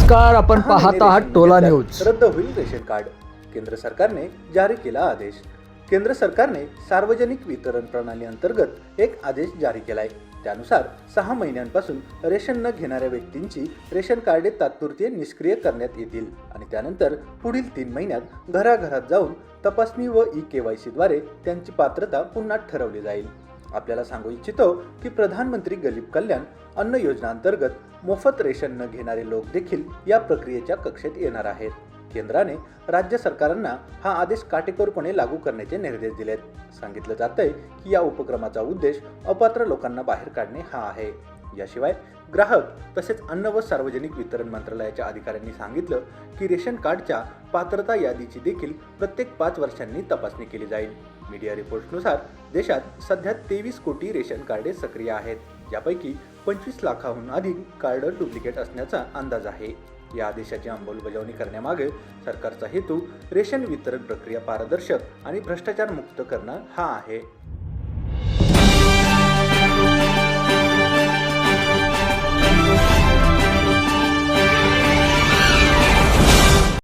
नमस्कार, आपण पाहत आहात टोला न्यूज. रद्द होईल रेशन कार्ड. केंद्र सरकारने जारी केला आदेश. केंद्र सरकारने सार्वजनिक वितरण प्रणाली अंतर्गत एक आदेश जारी केलाय. त्यानुसार 6 महिन्यांपासून रेशन न घेणाऱ्या व्यक्तींची रेशन कार्डे तात्पुरते निष्क्रिय करण्यात येतील आणि त्यानंतर पुढील 3 महिन्यात घराघरात जाऊन तपासणी व ई-KYC द्वारे त्यांची पात्रता पुन्हा ठरवली जाईल. आपल्याला सांगू इच्छितो की प्रधानमंत्री गरीब कल्याण अन्न योजना अंतर्गत मोफत रेशन न घेणारे लोक देखील या प्रक्रियेच्या कक्षेत येणार आहेत. केंद्राने राज्य सरकारांना हा आदेश काटेकोरपणे लागू करण्याचे निर्देश दिलेत. सांगितलं जातंय की या उपक्रमाचा उद्देश अपात्र लोकांना बाहेर काढणे हा आहे. याशिवाय ग्राहक तसेच अन्न व सार्वजनिक वितरण मंत्रालयाच्या अधिकाऱ्यांनी सांगितलं की रेशन कार्डच्या पात्रता यादीची देखील प्रत्येक 5 वर्षांनी तपासणी केली जाईल. मीडिया रिपोर्ट्सनुसार देशात सध्या 23 कोटी रेशन कार्डे सक्रिय आहेत. यापैकी 25 लाखाहून अधिक कार्ड डुप्लिकेट असण्याचा अंदाज आहे. या आदेशाची अंमलबजावणी करण्यामागे सरकारचा हेतू रेशन वितरण प्रक्रिया पारदर्शक आणि भ्रष्टाचार मुक्त करणं हा आहे.